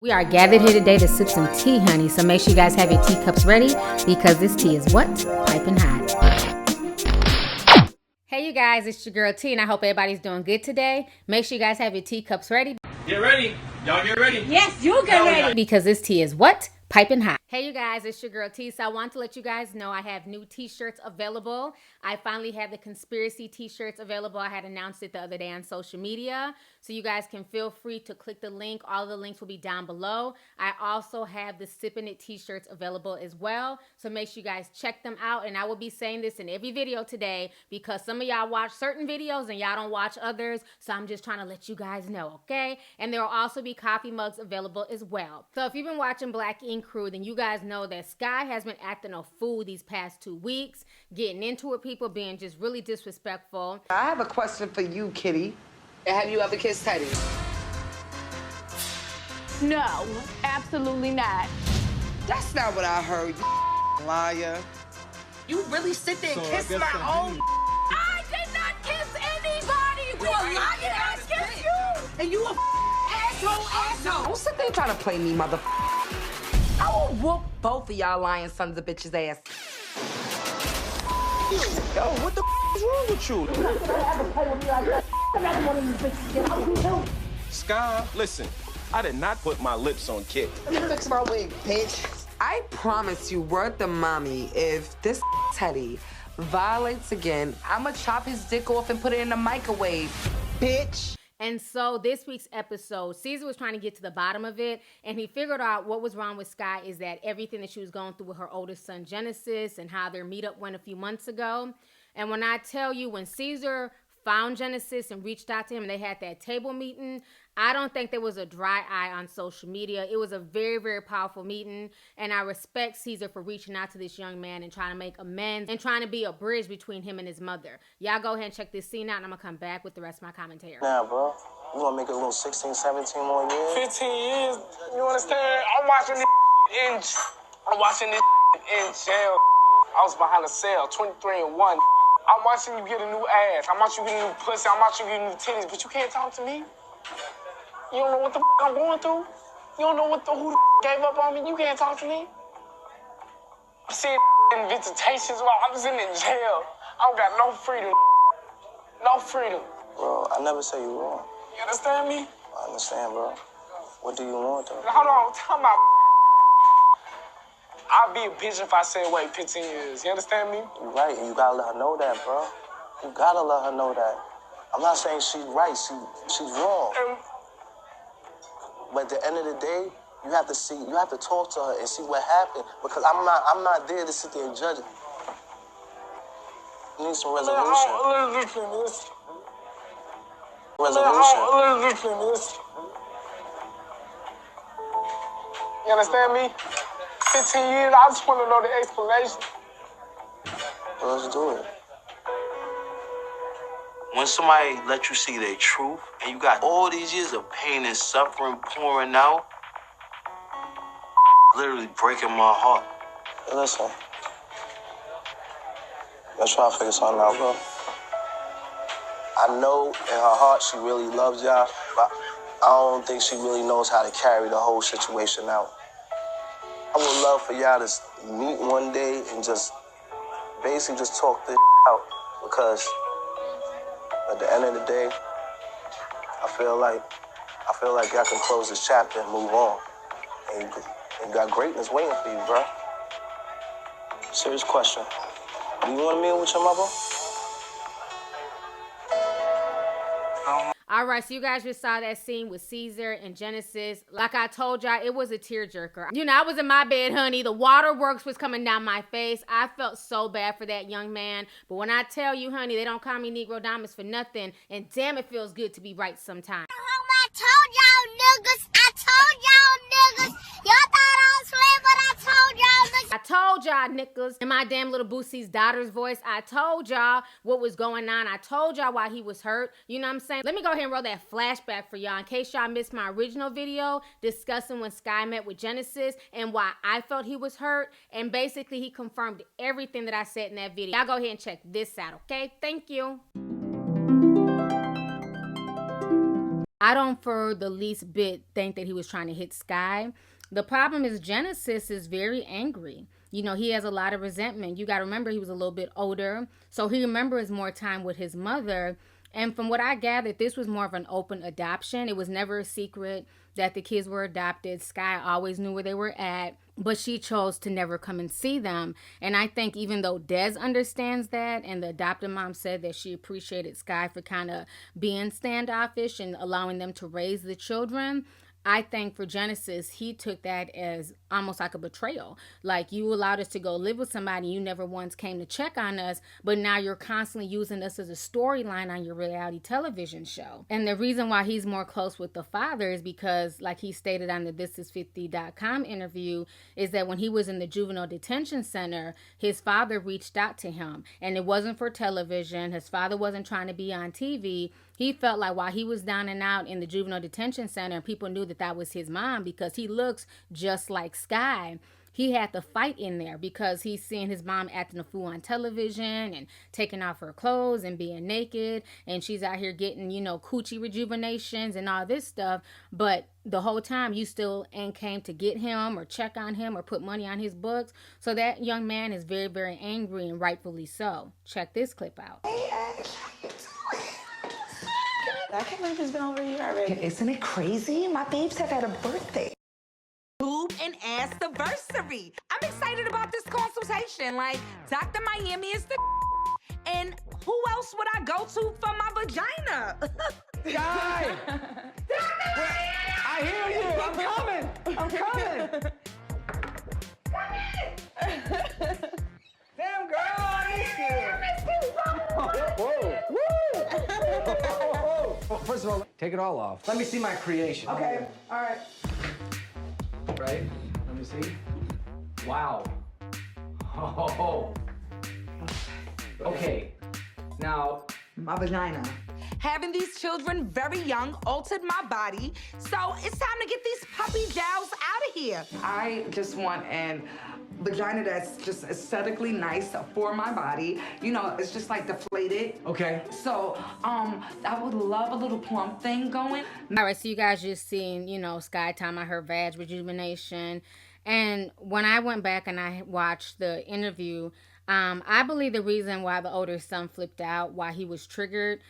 We are gathered here today to sip some tea, honey, so make sure you guys have your teacups ready because this tea is what? Piping hot. Hey, you guys, it's your girl T, and I hope everybody's doing good today. Make sure you guys have your teacups ready. Get ready. Y'all get ready. Yes, you get ready. Because this tea is what? Piping hot. Hey, you guys, it's your girl T. So I want to let you guys know I have new t-shirts available. I finally have the conspiracy t-shirts available. I had announced it the other day on social media. So you guys can feel free to click the link. All the links will be down below. I also have the Sippin' It t-shirts available as well. So make sure you guys check them out. And I will be saying this in every video today because some of y'all watch certain videos and y'all don't watch others. So I'm just trying to let you guys know, okay? And there will also be coffee mugs available as well. So if you've been watching Black Ink Crew, then you guys know that Sky has been acting a fool these past 2 weeks, getting into it, people being just really disrespectful. I have a question for you, Kitty. Have you ever kissed Teddy? No, absolutely not. That's not what I heard, you liar. You really sit there and kiss my own? I did not kiss anybody. You a liar. I kissed you. And you a asshole. Don't sit there trying to play me, mother. I will whoop both of y'all lying sons of bitches' ass. Yo, what the is wrong with you? Sky, listen. I did not put my lips on Kit. Let me fix my wig, bitch. I promise you, word to mommy, if this Teddy violates again, I'ma chop his dick off and put it in the microwave, bitch. And so this week's episode, Caesar was trying to get to the bottom of it, and he figured out what was wrong with Sky is that everything that she was going through with her oldest son, Genesis, and how their meetup went a few months ago. And when I tell you, when Caesar found Genesis and reached out to him and they had that table meeting, I don't think there was a dry eye on social media. It was a very, very powerful meeting, and I respect Caesar for reaching out to this young man and trying to make amends and trying to be a bridge between him and his mother. Y'all go ahead and check this scene out, and I'm going to come back with the rest of my commentary. Nah, bro. You want to make it a little 16, 17 more years? 15 years. You understand? I'm watching this in jail. I was behind a cell, 23 and 1. I'm watching you get a new ass. I'm watching you get a new pussy. I'm watching you get new titties, but you can't talk to me. You don't know what the I'm going through. You don't know who gave up on me. You can't talk to me. I'm seeing in visitations while I'm sitting in jail. I don't got no freedom. No freedom. Bro, I never say you wrong. You understand me? I understand, bro. What do you want, though? Hold on, tell my I'd be a bitch if I said wait 15 years. You understand me? You right, and you gotta let her know that, bro. You gotta let her know that. I'm not saying she's right, she's wrong. But at the end of the day, you have to talk to her and see what happened. Because I'm not there to sit there and judge it. You need some resolution. You understand me? 15 years, I just want to know the explanation. Well, let's do it. When somebody let you see their truth, and you got all these years of pain and suffering pouring out, literally breaking my heart. Hey, listen, let's try to figure something out, bro. I know in her heart she really loves y'all, but I don't think she really knows how to carry the whole situation out. I would love for y'all to meet one day and just basically just talk this out, because at the end of the day, I feel like y'all can close this chapter and move on. And you got greatness waiting for you, bro. Serious question. Do you want to meet with your mother? All right, so you guys just saw that scene with Caesar and Genesis. Like I told y'all, it was a tearjerker. You know, I was in my bed, honey. The waterworks was coming down my face. I felt so bad for that young man. But when I tell you, honey, they don't call me Negro Diamonds for nothing. And damn, it feels good to be right sometimes. I told y'all niggas. Y'all thought I was playing, but I told y'all niggas. I told y'all niggas in my damn little Boosie's daughter's voice. I told y'all what was going on. I told y'all why he was hurt. You know what I'm saying? Let me go ahead and roll that flashback for y'all in case y'all missed my original video discussing when Sky met with Genesis and why I felt he was hurt. And basically he confirmed everything that I said in that video. Y'all go ahead and check this out, okay? Thank you. I don't for the least bit think that he was trying to hit Sky. The problem is Genesis is very angry. You know, he has a lot of resentment. You got to remember he was a little bit older, so he remembers more time with his mother. And from what I gathered, this was more of an open adoption. It was never a secret that the kids were adopted. Sky always knew where they were at, but she chose to never come and see them. And I think even though Des understands that, and the adoptive mom said that she appreciated Sky for kind of being standoffish and allowing them to raise the children, I think for Genesis, he took that as almost like a betrayal. Like, you allowed us to go live with somebody, you never once came to check on us, but now you're constantly using us as a storyline on your reality television show. And the reason why he's more close with the father is because, like he stated on the ThisIs50.com interview, is that when he was in the juvenile detention center, his father reached out to him. And it wasn't for television. His father wasn't trying to be on TV. He felt like while he was down and out in the juvenile detention center, people knew that that was his mom because he looks just like Sky. He had to fight in there because he's seeing his mom acting a fool on television and taking off her clothes and being naked. And she's out here getting, you know, coochie rejuvenations and all this stuff. But the whole time you still ain't came to get him or check on him or put money on his books. So that young man is very, very angry, and rightfully so. Check this clip out. Hey, Ash, how you doing? I can't believe it's been over a year already. Isn't it crazy? My babes have had a birthday. Boob and ass anniversary. I'm excited about this consultation. Like, Dr. Miami is the and who else would I go to for my vagina? Guy! I hear you. I'm coming. Damn, girl, I miss you. Whoa. Well, first of all, take it all off. Let me see my creation. Okay, all right. Right? Let me see. Wow. Oh. Okay. Now, My vagina. Having these children very young altered my body, so it's time to get these puppy jowls out of here. I just want an vagina that's just aesthetically nice for my body. You know, it's just like deflated. okay. So, I would love a little plump thing going. All right, so you guys just seen, you know, Sky talking about her vag rejuvenation. And when I went back and I watched the interview, I believe the reason why the older son flipped out, why he was triggered,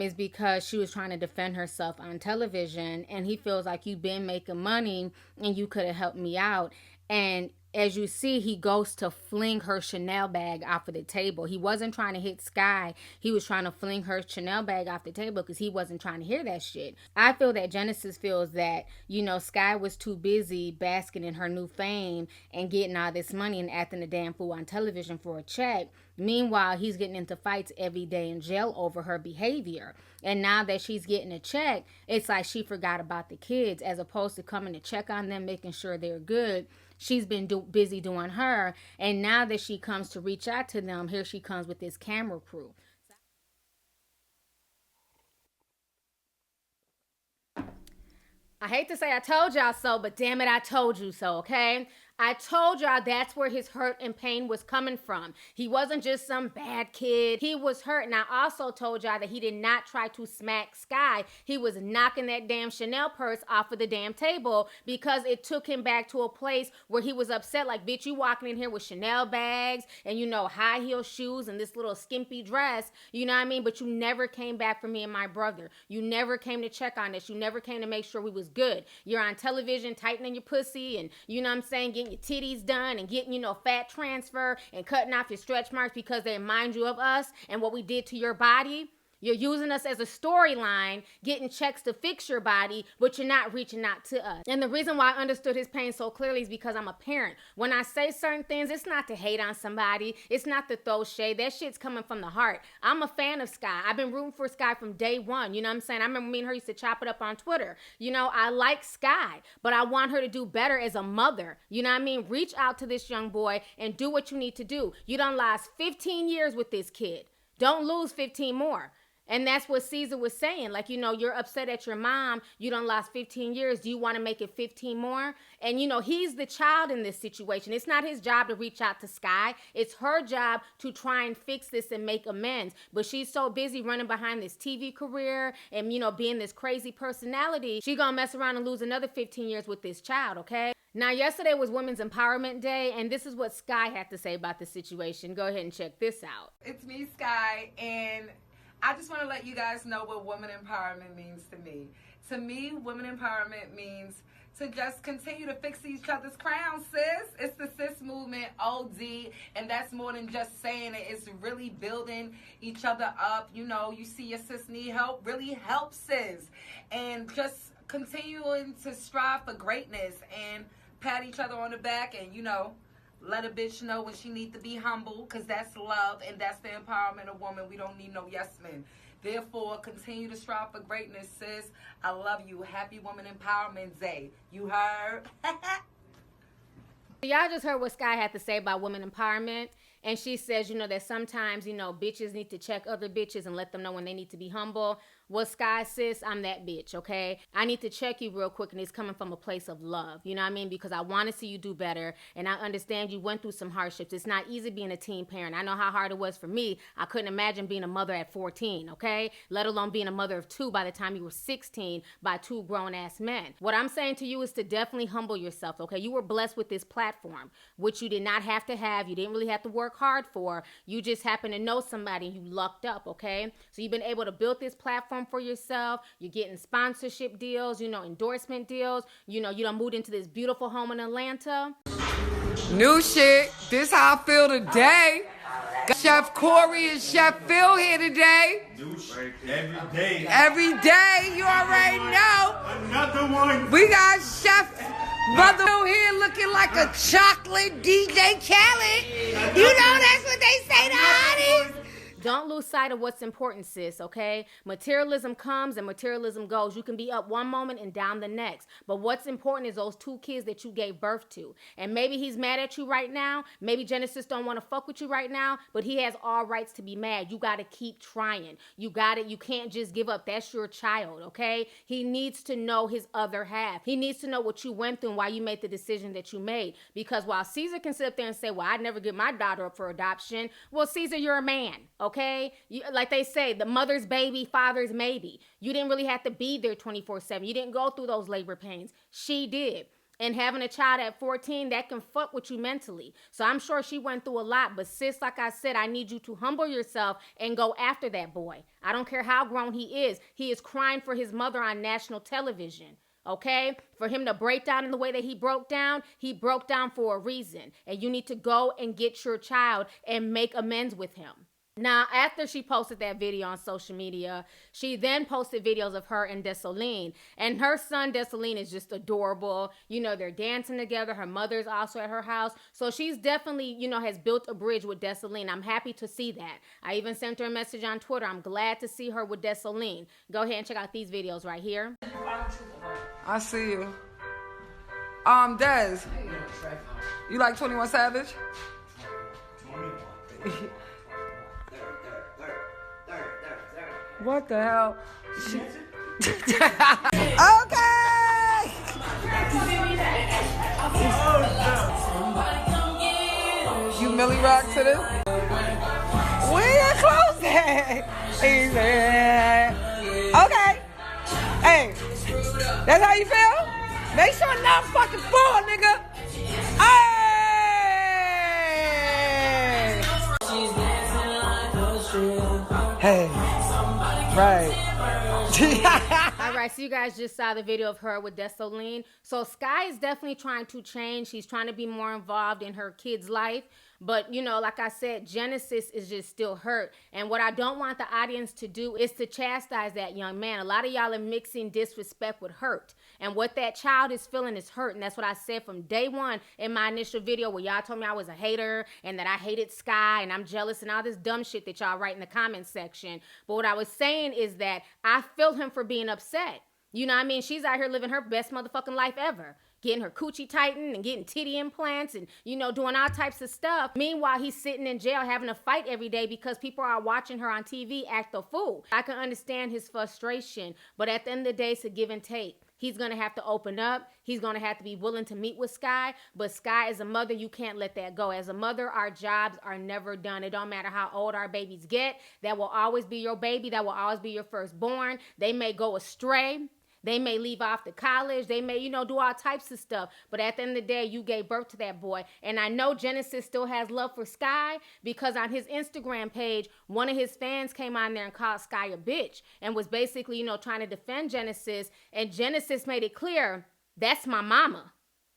is because she was trying to defend herself on television. And he feels like, you've been making money and you could have helped me out. And as you see, he goes to fling her Chanel bag off of the table. He wasn't trying to hit Sky. He was trying to fling her Chanel bag off the table because he wasn't trying to hear that shit. I feel that Genesis feels that, you know, Sky was too busy basking in her new fame and getting all this money and acting a damn fool on television for a check. Meanwhile, he's getting into fights every day in jail over her behavior. And now that she's getting a check, it's like she forgot about the kids as opposed to coming to check on them, making sure they're good. She's been busy doing her. And now that she comes to reach out to them, here she comes with this camera crew. I hate to say I told y'all so, but damn it, I told you so, okay? I told y'all that's where his hurt and pain was coming from. He wasn't just some bad kid. He was hurt. And I also told y'all that he did not try to smack Sky. He was knocking that damn Chanel purse off of the damn table because it took him back to a place where he was upset. Like, bitch, you walking in here with Chanel bags and, you know, high heel shoes and this little skimpy dress. You know what I mean? But you never came back for me and my brother. You never came to check on us. You never came to make sure we was good. You're on television tightening your pussy and, you know what I'm saying, getting your titties done and getting, you know, fat transfer and cutting off your stretch marks because they remind you of us and what we did to your body. You're using us as a storyline, getting checks to fix your body, but you're not reaching out to us. And the reason why I understood his pain so clearly is because I'm a parent. When I say certain things, it's not to hate on somebody. It's not to throw shade. That shit's coming from the heart. I'm a fan of Sky. I've been rooting for Sky from day one. You know what I'm saying? I remember me and her used to chop it up on Twitter. You know, I like Sky, but I want her to do better as a mother. You know what I mean? Reach out to this young boy and do what you need to do. You done lost 15 years with this kid. Don't lose 15 more. And that's what Caesar was saying. Like, you know, you're upset at your mom. You done lost 15 years. Do you want to make it 15 more? And, you know, he's the child in this situation. It's not his job to reach out to Sky. It's her job to try and fix this and make amends. But she's so busy running behind this TV career and, you know, being this crazy personality, she gonna mess around and lose another 15 years with this child, okay? Now, yesterday was Women's Empowerment Day, and this is what Sky had to say about the situation. Go ahead and check this out. It's me, Sky, and I just want to let you guys know what women empowerment means to me. To me, women empowerment means to just continue to fix each other's crowns, sis. It's the sis movement, OD, and that's more than just saying it. It's really building each other up. You know, you see your sis need help, really help sis. And just continuing to strive for greatness and pat each other on the back and, you know, let a bitch know when she needs to be humble, because that's love and that's the empowerment of woman. We don't need no yes men. Therefore, continue to strive for greatness, sis. I love you. Happy Woman Empowerment Day. You heard? Y'all just heard what Sky had to say about women empowerment. And she says, you know, that sometimes, you know, bitches need to check other bitches and let them know when they need to be humble. Well, Sky, sis, I'm that bitch, okay? I need to check you real quick, and it's coming from a place of love. You know what I mean? Because I want to see you do better, and I understand you went through some hardships. It's not easy being a teen parent. I know how hard it was for me. I couldn't imagine being a mother at 14, okay? Let alone being a mother of 2 by the time you were 16 by 2 grown-ass men. What I'm saying to you is to definitely humble yourself, okay? You were blessed with this platform, which you did not have to have. You didn't really have to work hard for. You just happen to know somebody and you lucked up, okay? So you've been able to build this platform for yourself. You're getting sponsorship deals, you know, endorsement deals. You know, you done moved into this beautiful home in Atlanta. New shit. This how I feel today. Got Chef Corey and Chef Phil here today. New shit every day. Every day, you already know. Another one. We got Chef Brother here looking like a chocolate DJ Khaled. You know that's what they say to hotties. Don't lose sight of what's important, sis, okay? Materialism comes and materialism goes. You can be up one moment and down the next. But what's important is those 2 kids that you gave birth to. And maybe he's mad at you right now. Maybe Genesis don't want to fuck with you right now. But he has all rights to be mad. You got to keep trying. You got it. You can't just give up. That's your child, okay? He needs to know his other half. He needs to know what you went through and why you made the decision that you made. Because while Caesar can sit up there and say, well, I'd never give my daughter up for adoption. Well, Caesar, you're a man, okay? Like they say, the mother's baby, father's maybe. You didn't really have to be there 24/7. You didn't go through those labor pains. She did. And having a child at 14, that can fuck with you mentally. So I'm sure she went through a lot. But sis, like I said, I need you to humble yourself and go after that boy. I don't care how grown he is. He is crying for his mother on national television. Okay? For him to break down in the way that he broke down for a reason. And you need to go and get your child and make amends with him. Now, after she posted that video on social media, she then posted videos of her and Dessalines. And her son, Dessalines, is just adorable. You know, they're dancing together. Her mother's also at her house. So she's definitely, you know, has built a bridge with Dessalines. I'm happy to see that. I even sent her a message on Twitter. I'm glad to see her with Dessalines. Go ahead and check out these videos right here. I see you. Des, you like 21 Savage? 21. What the hell? Okay! You Millie Rock to this? Where your clothes at? Okay. Hey, that's how you feel? Make sure not fucking fall, nigga. Hey! Hey. Right. All right, so you guys just saw the video of her with Dessalines. So Sky is definitely trying to change. She's trying to be more involved in her kid's life. But, you know, like I said, Genesis is just still hurt. And what I don't want the audience to do is to chastise that young man. A lot of y'all are mixing disrespect with hurt. And what that child is feeling is hurt. And that's what I said from day one in my initial video where y'all told me I was a hater and that I hated Sky and I'm jealous and all this dumb shit that y'all write in the comment section. But what I was saying is that I feel him for being upset. You know what I mean? She's out here living her best motherfucking life ever. getting her coochie tightened and getting titty implants and, you know, doing all types of stuff. Meanwhile, he's sitting in jail having a fight every day because people are watching her on TV act a fool. I can understand his frustration, but at the end of the day, it's a give and take. He's going to have to open up. He's going to have to be willing to meet with Sky. But Sky, as a mother, you can't let that go. As a mother, our jobs are never done. It don't matter how old our babies get. That will always be your baby. That will always be your firstborn. They may go astray. They may leave off to college. They may, you know, do all types of stuff. But at the end of the day, you gave birth to that boy. And I know Genesis still has love for Sky because on his Instagram page, one of his fans came on there and called Sky a bitch and was basically, you know, trying to defend Genesis. And Genesis made it clear, that's my mama.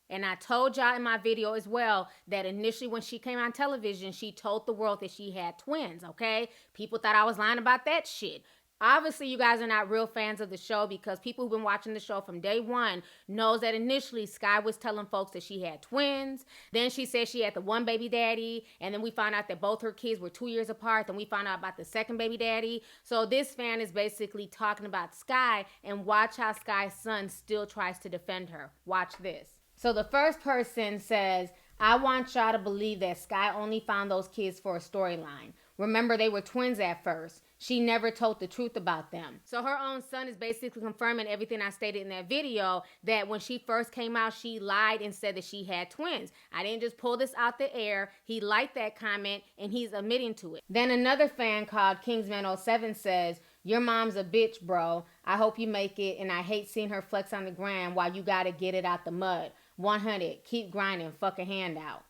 And I told y'all in my video as well that initially when she came on television, she told the world that she had twins, okay? People thought I was lying about that shit. Obviously, you guys are not real fans of the show because people who've been watching the show from day one knows that initially Sky was telling folks that she had twins. Then she said she had the one baby daddy. And then we found out that both her kids were 2 years apart. Then we found out about the second baby daddy. So this fan is basically talking about Sky, and watch how Sky's son still tries to defend her. Watch this. So the first person says, I want y'all to believe that Sky only found those kids for a storyline. Remember, they were twins at first. She never told the truth about them. So her own son is basically confirming everything I stated in that video, that when she first came out, she lied and said that she had twins. I didn't just pull this out the air. He liked that comment and he's admitting to it. Then another fan called Kingsman07 says, your mom's a bitch, bro. I hope you make it, and I hate seeing her flex on the gram while you gotta get it out the mud. 100, keep grinding, fuck a hand out.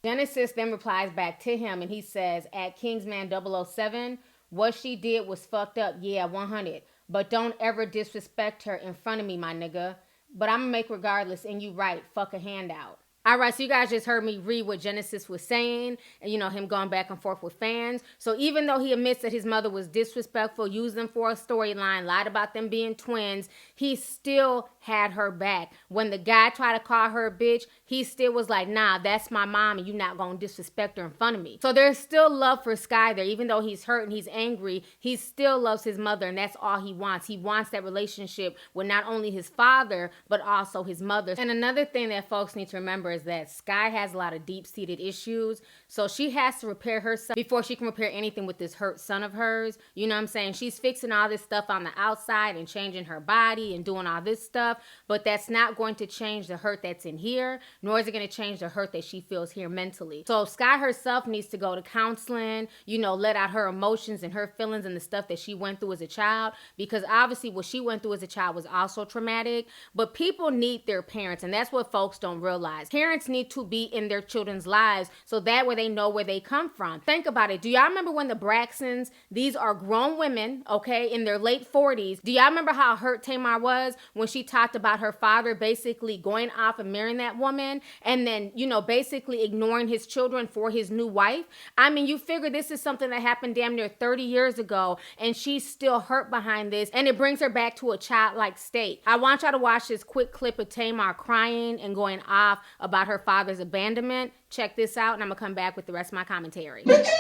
Genesis then replies back to him and he says, at Kingsman007, what she did was fucked up, yeah, 100. But don't ever disrespect her in front of me, my nigga. But I'm gonna make regardless, and you right, fuck a handout. All right, so you guys just heard me read what Genesis was saying, and, you know, him going back and forth with fans. So even though he admits that his mother was disrespectful, used them for a storyline, lied about them being twins, he still had her back. When the guy tried to call her a bitch, he still was like, nah, that's my mom, and you're not going to disrespect her in front of me. So there's still love for Sky there. Even though he's hurt and he's angry, he still loves his mother, and that's all he wants. He wants that relationship with not only his father, but also his mother. And another thing that folks need to remember is that Sky has a lot of deep-seated issues, so she has to repair herself before she can repair anything with this hurt son of hers. You know what I'm saying? She's fixing all this stuff on the outside and changing her body and doing all this stuff, but that's not going to change the hurt that's in here, nor is it going to change the hurt that she feels here mentally. So Sky herself needs to go to counseling, you know, let out her emotions and her feelings and the stuff that she went through as a child, because obviously what she went through as a child was also traumatic. But people need their parents, and that's what folks don't realize. Parents need to be in their children's lives so that way they know where they come from. Think about it. Do y'all remember when the Braxtons, these are grown women, okay, in their late 40s. Do y'all remember how hurt Tamar was when she talked about her father basically going off and marrying that woman and then, you know, basically ignoring his children for his new wife? I mean, you figure this is something that happened damn near 30 years ago and she's still hurt behind this, and it brings her back to a childlike state. I want y'all to watch this quick clip of Tamar crying and going off about her father's abandonment. Check this out, and I'm gonna come back with the rest of my commentary. But it's a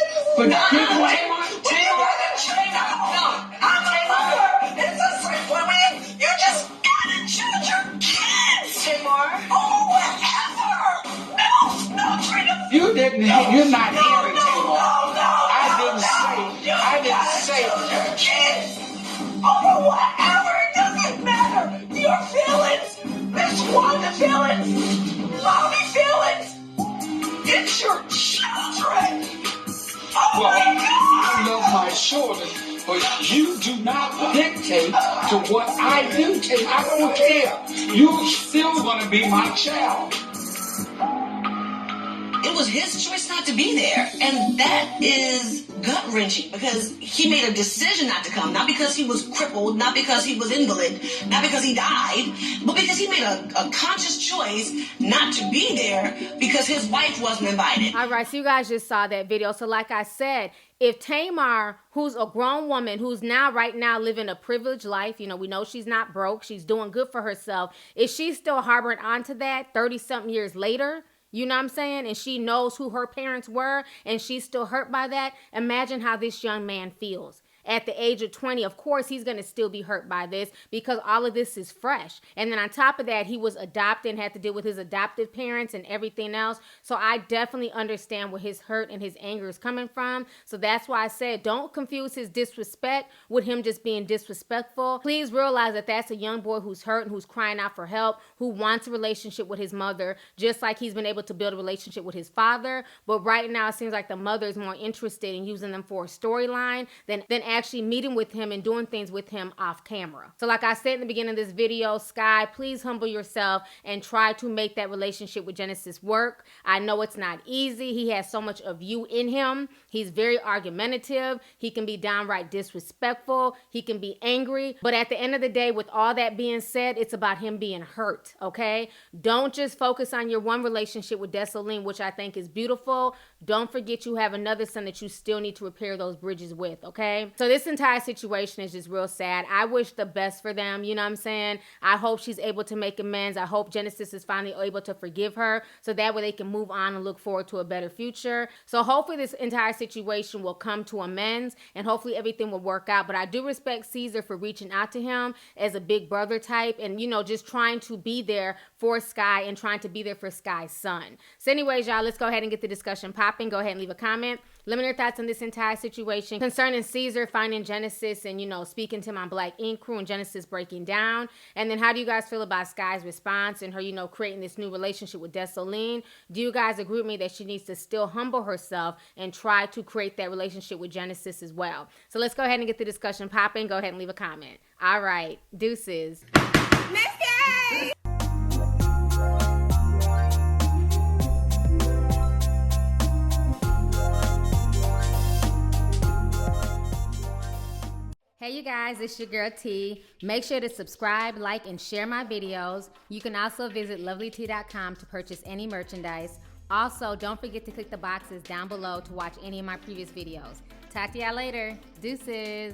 sweet woman. You just gotta choose your kids, Tamar. Oh, whatever. No, freedom. You didn't. You're not hearing, Tamar. I didn't say. Your kids. Oh, whatever. It doesn't matter. Your feelings. Miss Wanda feelings. Mommy feelings. It's your children. Oh my God. I love my children, but you do not dictate to what I do. I don't care. You're still going to be my child. It was his choice not to be there, and that is gut-wrenching because he made a decision not to come, not because he was crippled, not because he was invalid, not because he died, but because he made a conscious choice not to be there because his wife wasn't invited. All right, so you guys just saw that video. So like I said, if Tamar, who's a grown woman, who's now right now living a privileged life, you know, we know she's not broke, she's doing good for herself, if she's still harboring onto that 30-something years later, you know what I'm saying? And she knows who her parents were and she's still hurt by that. Imagine how this young man feels. at the age of 20, of course, he's going to still be hurt by this because all of this is fresh. And then on top of that, he was adopted and had to deal with his adoptive parents and everything else. So I definitely understand where his hurt and his anger is coming from. So that's why I said don't confuse his disrespect with him just being disrespectful. Please realize that that's a young boy who's hurt and who's crying out for help, who wants a relationship with his mother, just like he's been able to build a relationship with his father. But right now, it seems like the mother is more interested in using them for a storyline than actually meeting with him and doing things with him off camera. So like I said in the beginning of this video, Sky, please humble yourself and try to make that relationship with Genesis work. I know it's not easy. He has so much of you in him. He's very argumentative. He can be downright disrespectful. He can be angry. But at the end of the day, with all that being said, it's about him being hurt, okay? Don't just focus on your one relationship with Desoline, which I think is beautiful. Don't forget you have another son that you still need to repair those bridges with, okay? So this entire situation is just real sad. I wish the best for them, you know what I'm saying? I hope she's able to make amends. I hope Genesis is finally able to forgive her so that way they can move on and look forward to a better future. So hopefully this entire situation will come to amends and hopefully everything will work out. But I do respect Caesar for reaching out to him as a big brother type and, you know, just trying to be there for Sky and trying to be there for Sky's son. So anyways, y'all, let's go ahead and get the discussion popping. Go ahead and leave a comment. Let me know your thoughts on this entire situation concerning Caesar finding Genesis and, you know, speaking to my Black Ink crew and Genesis breaking down. And then how do you guys feel about Sky's response and her, you know, creating this new relationship with Desoline? Do you guys agree with me that she needs to still humble herself and try to create that relationship with Genesis as well? So let's go ahead and get the discussion popping. Go ahead and leave a comment. All right. Deuces. Missy! Hey you guys, it's your girl T. Make sure to subscribe, like, and share my videos. You can also visit lovelyti.com to purchase any merchandise. Also, don't forget to click the boxes down below to watch any of my previous videos. Talk to y'all later. Deuces.